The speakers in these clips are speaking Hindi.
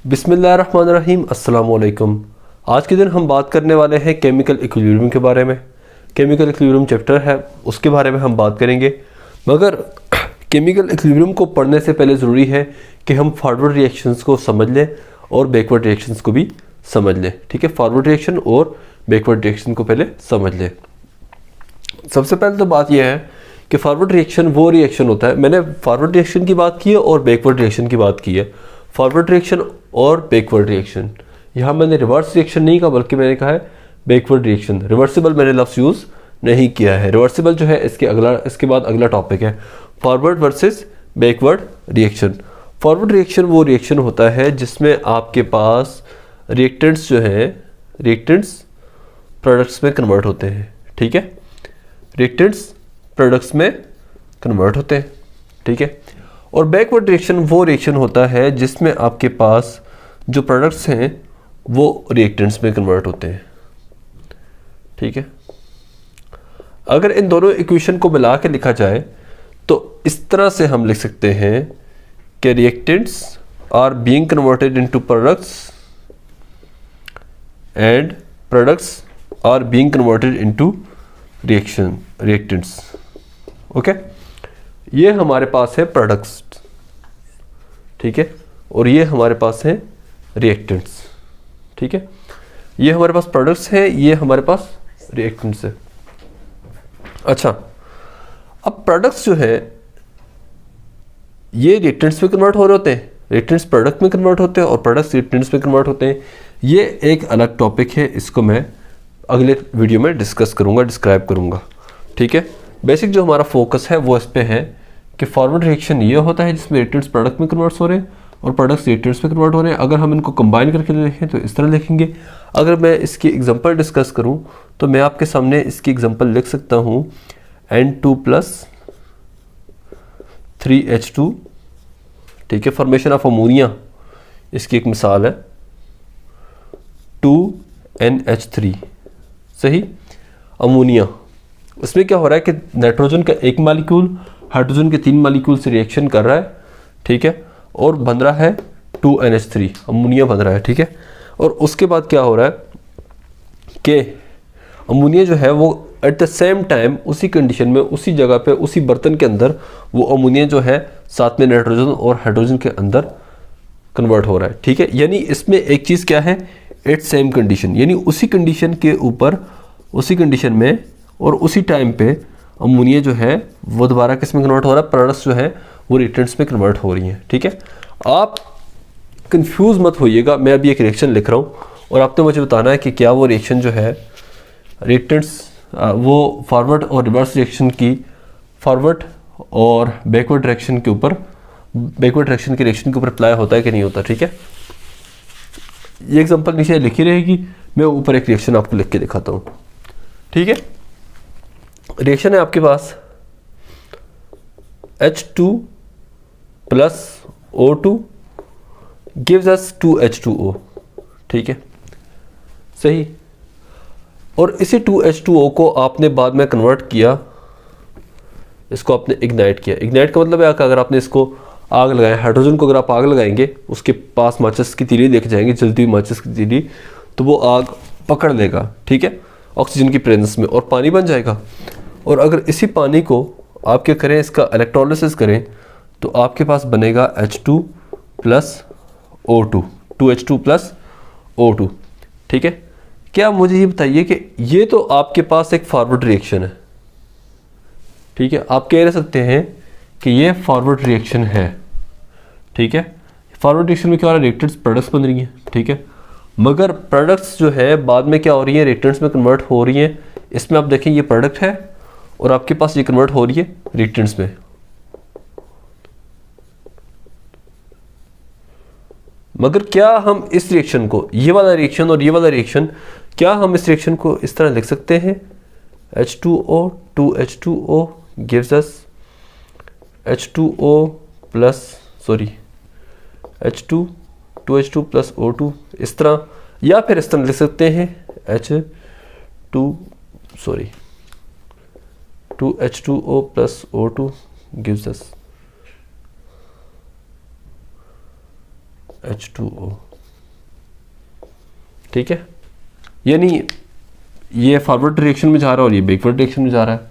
बिस्मिल्लाहिर्रहमानिर्रहीम, अस्सलाम वालेकुम। आज के दिन हम बात करने वाले हैं केमिकल इक्विलिब्रियम के बारे में। केमिकल इक्विलिब्रियम चैप्टर है, उसके बारे में हम बात करेंगे। मगर केमिकल इक्विलिब्रियम को पढ़ने से पहले ज़रूरी है कि हम फॉरवर्ड रिएक्शंस को समझ लें और बैकवर्ड रिएक्शंस को भी समझ लें। ठीक है, फॉरवर्ड रिएक्शन और बैकवर्ड रिएक्शन को पहले समझ लें। सबसे पहले तो बात यह है कि फॉरवर्ड रिएक्शन वो रिएक्शन होता है, मैंने फॉरवर्ड रिएक्शन की बात की है और बैकवर्ड रिएक्शन की बात की है। फॉरवर्ड रिएक्शन और बैकवर्ड रिएक्शन, यहाँ मैंने रिवर्स रिएक्शन नहीं कहा बल्कि मैंने कहा है बैकवर्ड रिएक्शन। रिवर्सिबल मैंने लफ्ज़ यूज़ नहीं किया है। रिवर्सिबल जो है इसके बाद अगला टॉपिक है forward versus backward reaction. Forward reaction वो रिएक्शन होता है जिसमें आपके पास रिएक्टेंट्स जो हैं, रिएक्टेंट्स प्रोडक्ट्स में कन्वर्ट होते हैं। ठीक है, रिएक्टेंट्स प्रोडक्ट्स में कन्वर्ट होते हैं। ठीक है, और बैकवर्ड रिएक्शन वो रिएक्शन होता है जिसमें आपके पास जो प्रोडक्ट्स हैं वो रिएक्टेंट्स में कन्वर्ट होते हैं। ठीक है, अगर इन दोनों इक्वेशन को मिला के लिखा जाए तो इस तरह से हम लिख सकते हैं कि reactants are being converted into products and products are being converted into reactants. Okay, ये हमारे पास है प्रोडक्ट्स। ठीक है, और ये हमारे पास है रिएक्टेंट्स। ठीक है, ये हमारे पास प्रोडक्ट्स हैं, ये हमारे पास रिएक्टेंट्स है। अच्छा, अब प्रोडक्ट्स जो है ये रिएक्टेंट्स में कन्वर्ट हो रहे होते हैं, रिएक्टेंट्स प्रोडक्ट में कन्वर्ट होते हैं और प्रोडक्ट्स रिएक्टेंट्स में कन्वर्ट होते हैं। ये एक अलग टॉपिक है, इसको मैं अगले वीडियो में डिस्कस करूंगा, डिस्क्राइब करूंगा। ठीक है, बेसिक जो हमारा फोकस है वो इस पे है कि फॉरवर्ड रिएक्शन ये होता है जिसमें रिएक्टेंट्स प्रोडक्ट में कन्वर्ट हो रहे हैं और प्रोडक्ट्स रिएक्टेंट्स में कन्वर्ट हो रहे हैं। अगर हम इनको कंबाइन करके लिखें तो इस तरह लिखेंगे। अगर मैं इसकी एग्जांपल डिस्कस करूं तो मैं आपके सामने इसकी एग्जांपल लिख सकता हूं N2 + 3H2। ठीक है, फॉर्मेशन ऑफ अमोनिया इसकी एक मिसाल है 2NH3। सही, अमोनिया, इसमें क्या हो रहा है कि नाइट्रोजन का एक मालिक्यूल हाइड्रोजन के 3 मालिक्यूल से रिएक्शन कर रहा है। ठीक है, और बन रहा है 2NH3, अमोनिया बन रहा है। ठीक है, और उसके बाद क्या हो रहा है कि अमोनिया जो है वो एट द सेम टाइम उसी कंडीशन में, उसी जगह पे, उसी बर्तन के अंदर वो अमोनिया जो है साथ में नाइट्रोजन और हाइड्रोजन के अंदर कन्वर्ट हो रहा है। ठीक है, यानी इसमें एक चीज़ क्या है, एट सेम कंडीशन, यानी उसी कंडीशन के ऊपर, उसी कंडीशन में और उसी टाइम पे अमोनिया जो है वो दोबारा किस में कन्वर्ट हो रहा है, प्रोडक्ट्स जो है वो रिएक्टेंट्स में कन्वर्ट हो रही हैं। ठीक है, आप कंफ्यूज मत होइएगा, मैं अभी एक रिएक्शन लिख रहा हूँ और आपने मुझे बताना है कि क्या वो रिएक्शन जो है रिएक्टेंट्स वो फॉरवर्ड और रिवर्स रिएक्शन की, फॉरवर्ड और बैकवर्ड रिएक्शन के ऊपर, बैकवर्ड रिएक्शन के रिएक्शन के ऊपर अप्लाई होता है कि नहीं होता। ठीक है, ये एग्जांपल नीचे लिखी रहेगी, मैं ऊपर एक रिएक्शन आपको लिख के दिखाता हूँ। ठीक है, रिएक्शन है आपके पास H2 + O2 gives us 2H2O। ठीक है, सही, और इसी 2H2O को आपने बाद में कन्वर्ट किया, इसको आपने इग्नाइट किया। इग्नाइट का मतलब है कि अगर आपने इसको आग लगाया, हाइड्रोजन को अगर आप आग लगाएंगे, उसके पास माचिस की तीली लेके जाएंगे, जलती हुई माचिस की तीली, तो वो आग पकड़ लेगा। ठीक है, ऑक्सीजन की प्रेजेंस में, और पानी बन जाएगा। और अगर इसी पानी को आप क्या करें, इसका इलेक्ट्रोलिसिस करें, तो आपके पास बनेगा H2 + O2, 2H2 + O2। ठीक है, क्या मुझे ये बताइए कि ये तो आपके पास एक फॉरवर्ड रिएक्शन है। ठीक है, आप कह सकते हैं कि ये फॉरवर्ड रिएक्शन है। ठीक है, फॉरवर्ड रिएक्शन में क्या हो रहा है, रिएक्टेंट्स प्रोडक्ट्स बन रही हैं। ठीक है, मगर प्रोडक्ट्स जो है बाद में क्या हो रही है, रिएक्टेंट्स में कन्वर्ट हो रही हैं। इसमें आप देखें ये प्रोडक्ट है और आपके पास ये कन्वर्ट हो रही है रिएक्टेंट्स में। मगर क्या हम इस रिएक्शन को, ये वाला रिएक्शन और ये वाला रिएक्शन, क्या हम इस रिएक्शन को इस तरह लिख सकते हैं, H2O 2H2O gives us H2O + H2 2H2 + O2, इस तरह, या फिर इस तरह लिख सकते हैं2H2O + O2 gives us H2O। ठीक है, यानी ये फॉरवर्ड डायरेक्शन में जा रहा है और ये बैकवर्ड डायरेक्शन में जा रहा है,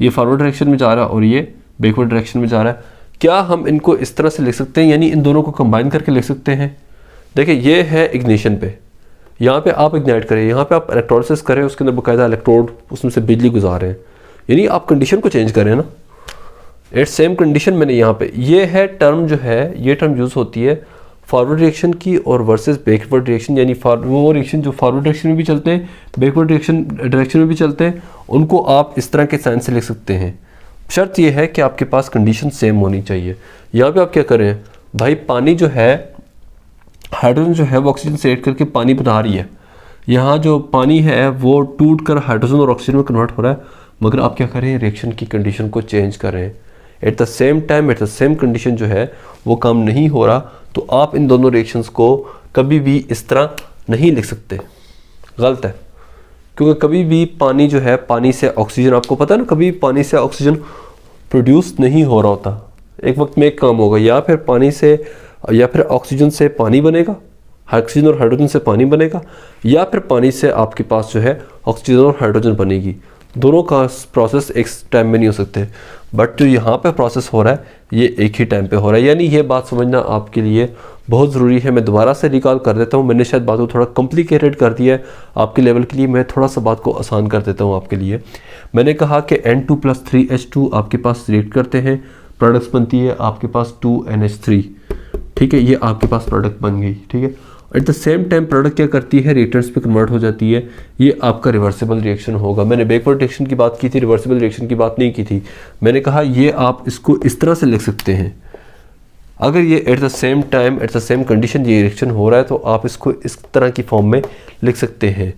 ये फॉरवर्ड डायरेक्शन में जा रहा है और ये बैकवर्ड डायरेक्शन में जा रहा है। क्या हम इनको इस तरह से लिख सकते हैं, यानी इन दोनों को कंबाइन करके लिख सकते हैं? देखिए ये है इग्निशन पे, यहाँ पे आप इग्नाइट करें, यहाँ पे आप इलेक्ट्रोलिसिस करें, उसके अंदर बाकायदा इलेक्ट्रोड उसमें से बिजली गुजार रहे हैं, यानी आप कंडीशन को चेंज करें ना। इट्स सेम कंडीशन मैंने यहाँ पे, ये है टर्म जो है, ये टर्म यूज़ होती है फॉरवर्ड डायरेक्शन की और वर्सेस बैकवर्ड डायरेक्शन, यानी वो डायरेक्शन जो फॉरवर्ड डायरेक्शन में भी चलते हैं, बैकवर्ड डायरेक्शन में भी चलते हैं, उनको आप इस तरह के साइन से लिख सकते हैं। शर्त ये है कि आपके पास कंडीशन सेम होनी चाहिए। यहाँ पे आप क्या करें भाई, पानी जो है, हाइड्रोजन जो है वो ऑक्सीजन से ऐड करके पानी बना रही है, यहाँ जो पानी है वो टूट कर हाइड्रोजन और ऑक्सीजन में कन्वर्ट हो रहा है, मगर आप क्या करें, रिएक्शन की कंडीशन को चेंज करें। At the same time at the same condition जो है वो काम नहीं हो रहा, तो आप इन दोनों रिएक्शंस को कभी भी इस तरह नहीं लिख सकते, गलत है। क्योंकि कभी भी पानी जो है, पानी से ऑक्सीजन, आपको पता है ना, कभी पानी से ऑक्सीजन प्रोड्यूस नहीं हो रहा होता। एक वक्त में एक काम होगा, या फिर पानी से या फिर ऑक्सीजन से पानी बनेगा, ऑक्सीजन और हाइड्रोजन से पानी बनेगा, या फिर पानी से आपके पास जो है ऑक्सीजन और हाइड्रोजन बनेगी। दोनों का प्रोसेस एक टाइम में नहीं हो सकते, बट जो यहाँ पे प्रोसेस हो रहा है ये एक ही टाइम पे हो रहा है, यानी ये बात समझना आपके लिए बहुत ज़रूरी है। मैं दोबारा से रिकॉल कर देता हूँ, मैंने शायद बात को थोड़ा कॉम्प्लिकेटेड कर दिया है आपके लेवल के लिए, मैं थोड़ा सा बात को आसान कर देता हूँ आपके लिए। मैंने कहा कि N2+3H2 आपके पास रिएक्ट करते हैं, प्रोडक्ट्स बनती है आपके पास 2NH3, ठीक है, ये आपके पास प्रोडक्ट बन गई, ठीक है। At the same time product क्या करती है, रिएक्टेंट्स पे कन्वर्ट हो जाती है, ये आपका रिवर्सिबल रिएक्शन होगा। मैंने बैकवर्ड रिएक्शन की बात की थी, रिवर्सिबल रिएक्शन की बात नहीं की थी। मैंने कहा ये आप इसको इस तरह से लिख सकते हैं, अगर ये at the same time at the same condition ये रिएक्शन हो रहा है तो आप इसको इस तरह की फॉर्म में लिख सकते हैं,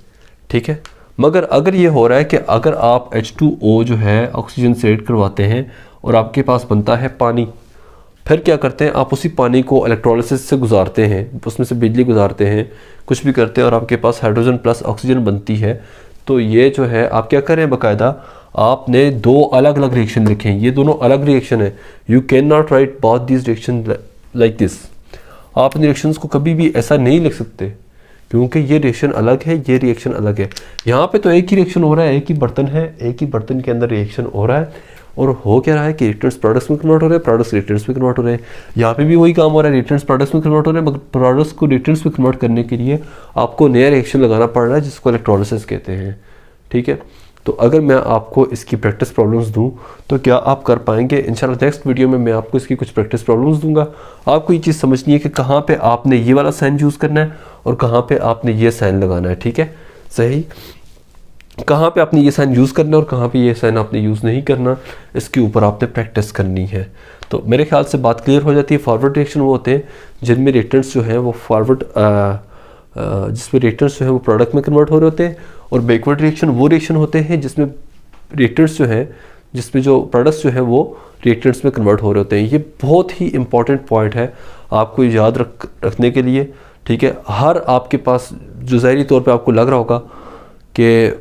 ठीक है। मगर अगर ये हो रहा है कि अगर आप H2O जो है ऑक्सीजन से ऐड करवाते हैं और आपके पास बनता है पानी, फिर क्या करते हैं, आप उसी पानी को इलेक्ट्रोलिसिस से गुजारते हैं, उसमें से बिजली गुजारते हैं, कुछ भी करते हैं और आपके पास हाइड्रोजन प्लस ऑक्सीजन बनती है, तो ये जो है आप क्या करें, बाकायदा आपने दो अलग अलग रिएक्शन लिखे हैं, ये दोनों अलग रिएक्शन है। You can not right both this reaction like this. आप इन रिएक्शंस को कभी भी ऐसा नहीं लिख सकते, क्योंकि ये रिएक्शन अलग है, ये रिएक्शन अलग है। यहाँ पे तो एक ही रिएक्शन हो रहा है, एक ही बर्तन है, एक ही बर्तन के अंदर रिएक्शन हो रहा है, और हो क्या रहा है कि रिएक्टेंट्स प्रोडक्ट्स में कन्वर्ट हो रहे हैं, प्रोडक्ट्स रिएक्टेंट्स में कन्वर्ट हो रहे हैं। यहाँ पे भी वही काम हो रहा है, रिएक्टेंट्स प्रोडक्ट्स में कन्वर्ट हो रहे हैं, मगर प्रोडक्ट्स को रिएक्टेंट्स में कन्वर्ट करने के लिए आपको नया रिएक्शन लगाना पड़ रहा है, जिसको इलेक्ट्रोलिसिस कहते हैं, ठीक है। तो अगर मैं आपको इसकी प्रैक्टिस प्रॉब्लम्स दूं तो क्या आप कर पाएंगे? इंशाल्लाह नेक्स्ट वीडियो में मैं आपको इसकी कुछ प्रैक्टिस प्रॉब्लम्स दूंगा। आपको ये चीज़ समझनी है कि कहाँ पे आपने ये वाला साइन यूज़ करना है और कहाँ पे आपने ये साइन लगाना है, ठीक है, सही। कहाँ पे आपने ये साइन यूज़ करना है और कहाँ पे ये साइन आपने यूज़ नहीं करना, इसके ऊपर आपने प्रैक्टिस करनी है। तो मेरे ख्याल से बात क्लियर हो जाती है। फॉरवर्ड रिएक्शन वो होते हैं जिनमें रिएक्टेंट्स जो हैं वो फॉरवर्ड जिसमें रिएक्टेंट्स जो है वो प्रोडक्ट में कन्वर्ट हो रहे होते हैं, और बैकवर्ड रिएक्शन वो रिएक्शन होते हैं जिसमें रिएक्टेंट्स जो हैं, जिसमें जो प्रोडक्ट्स जो हैं वो रिएक्टेंट्स में कन्वर्ट हो रहे होते हैं। ये बहुत ही इंपॉर्टेंट पॉइंट है आपको याद रखने के लिए, ठीक है। हर आपके पास जो ज़ाहिरी तौर पे आपको लग रहा होगा कि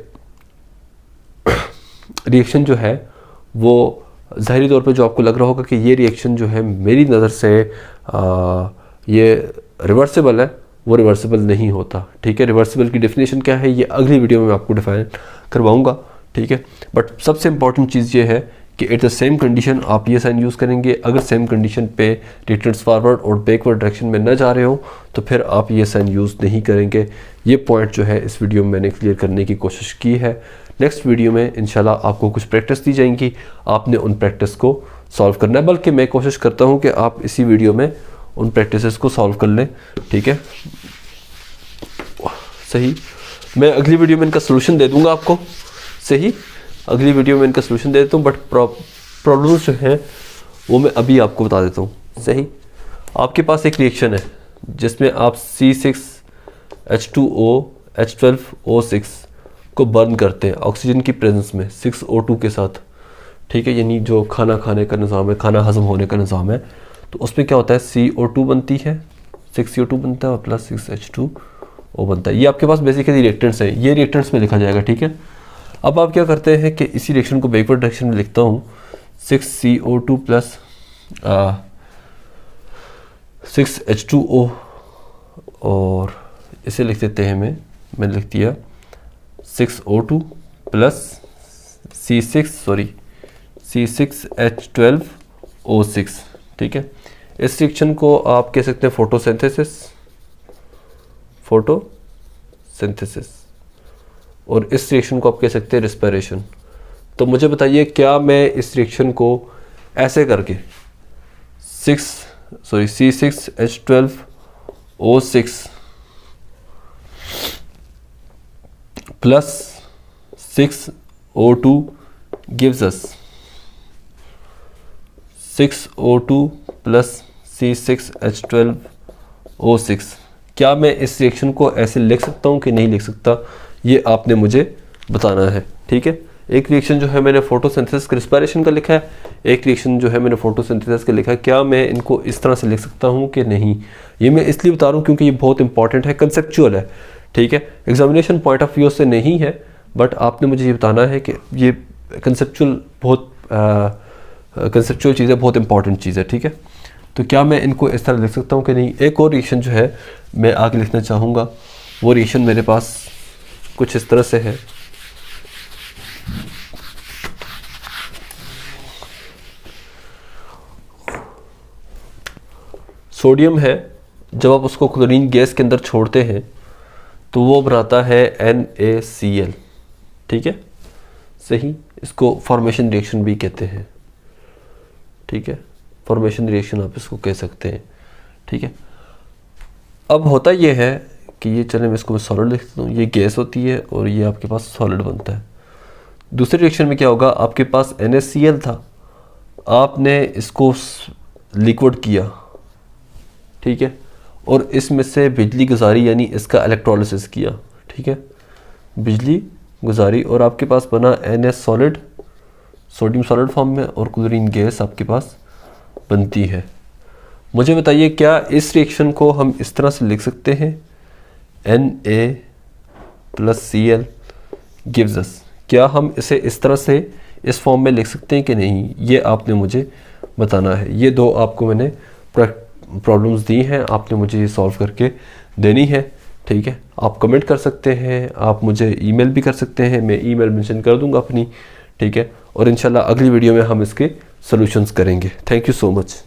रिएक्शन जो है वो ज़ाहिरी तौर पे जो आपको लग रहा होगा कि ये रिएक्शन जो है मेरी नज़र से ये रिवर्सिबल है, वो रिवर्सिबल नहीं होता, ठीक है। रिवर्सिबल की डेफिनेशन क्या है ये अगली वीडियो में मैं आपको डिफाइन करवाऊंगा, ठीक है। बट सबसे इंपॉर्टेंट चीज़ ये है कि एट द सेम कंडीशन आप ये साइन यूज़ करेंगे। अगर सेम कंडीशन पे रिएक्टेंट्स फॉरवर्ड और बैकवर्ड डायरेक्शन में न जा रहे हो तो फिर आप ये साइन यूज़ नहीं करेंगे। ये पॉइंट जो है इस वीडियो में मैंने क्लियर करने की कोशिश की है। नेक्स्ट वीडियो में इंशाल्लाह आपको कुछ प्रैक्टिस दी जाएंगी, आपने उन प्रैक्टिस को सॉल्व करना है, बल्कि मैं कोशिश करता हूँ कि आप इसी वीडियो में उन प्रैक्टिसेस को सॉल्व कर लें, ठीक है, सही। मैं अगली वीडियो में इनका सोल्यूशन दे दूंगा आपको, सही। अगली वीडियो में इनका सोल्यूशन दे देता हूँ, बट प्रॉब्लम्स जो हैं वो मैं अभी आपको बता देता हूँ, सही। आपके पास एक रिएक्शन है जिसमें आप C6H2O H12O6 को बर्न करते हैं ऑक्सीजन की प्रेजेंस में 6O2 के साथ, ठीक है, यानी जो खाना खाने का निज़ाम है, खाना हजम होने का निज़ाम है, तो उसमें क्या होता है CO2 बनती है, 6CO2 बनता है और प्लस 6H2O बनता है। ये आपके पास बेसिकली रिएक्टेंट्स हैं, ये रिएक्टेंट्स में लिखा जाएगा, ठीक है। अब आप क्या करते हैं कि इसी रिएक्शन को बैकवर्ड डायरेक्शन में लिखता हूँ 6CO2 प्लस 6H2O, और इसे लिख देते हैं मैं मैंने लिख दिया 6O2 प्लस C6H12O6, ठीक है। इस रिएक्शन को आप कह सकते हैं फोटोसिंथेसिस, और इस रिएक्शन को आप कह सकते हैं रेस्पिरेशन। तो मुझे बताइए, क्या मैं इस रिएक्शन को ऐसे करके C6H12O6 plus 6O2 gives us 6O2 plus C6H12O6, क्या मैं इस रिएक्शन को ऐसे लिख सकता हूँ कि नहीं लिख सकता, ये आपने मुझे बताना है, ठीक है। एक रिएक्शन जो है मैंने फोटोसिंथेसिस रेस्पिरेशन का लिखा है, एक रिएक्शन जो है मैंने फोटोसिंथेसिस का लिखा है, क्या मैं इनको इस तरह से लिख सकता हूँ कि नहीं। ये मैं इसलिए बता रहा हूँ क्योंकि ये बहुत इंपॉर्टेंट है, कंसेप्चुअल है, ठीक है। एग्जामिनेशन पॉइंट ऑफ व्यू से नहीं है, बट आपने मुझे ये बताना है कि ये कंसेप्चुअल चीज़ है, बहुत इंपॉर्टेंट चीज़ है, ठीक है। तो क्या मैं इनको इस तरह लिख सकता हूँ कि नहीं। एक और रिएक्शन जो है मैं आगे लिखना चाहूँगा, वो रिएक्शन मेरे पास कुछ इस तरह से है। सोडियम है, जब आप उसको क्लोरीन गैस के अंदर छोड़ते हैं तो वो बनाता है NaCl, ठीक है, सही। इसको फॉर्मेशन रिएक्शन भी कहते हैं, ठीक है, फॉर्मेशन रिएक्शन आप इसको कह सकते हैं, ठीक है। अब होता ये है कि ये, चले मैं इसको सॉलिड लिख देता हूँ, ये गैस होती है और ये आपके पास सॉलिड बनता है। दूसरे रिएक्शन में क्या होगा, आपके पास NaCl था, आपने इसको लिक्विड किया, ठीक है, और इसमें से बिजली गुजारी, यानी इसका इलेक्ट्रोलिसिस किया, ठीक है, बिजली गुजारी, और आपके पास बना Na solid, sodium solid form में, और क्लोरीन गैस आपके पास बनती है। मुझे बताइए, क्या इस रिएक्शन को हम इस तरह से लिख सकते हैं, Na plus Cl gives us, क्या हम इसे इस तरह से इस फॉर्म में लिख सकते हैं कि नहीं, ये आपने मुझे बताना है। ये दो आपको मैंने प्रॉब्लम्स दी हैं, आपने मुझे ये सॉल्व करके देनी है, ठीक है। आप कमेंट कर सकते हैं, आप मुझे ईमेल भी कर सकते हैं, मैं ईमेल मेंशन कर दूंगा अपनी, ठीक है। और इंशाल्लाह अगली वीडियो में हम इसके सॉल्यूशंस करेंगे। Thank you so much.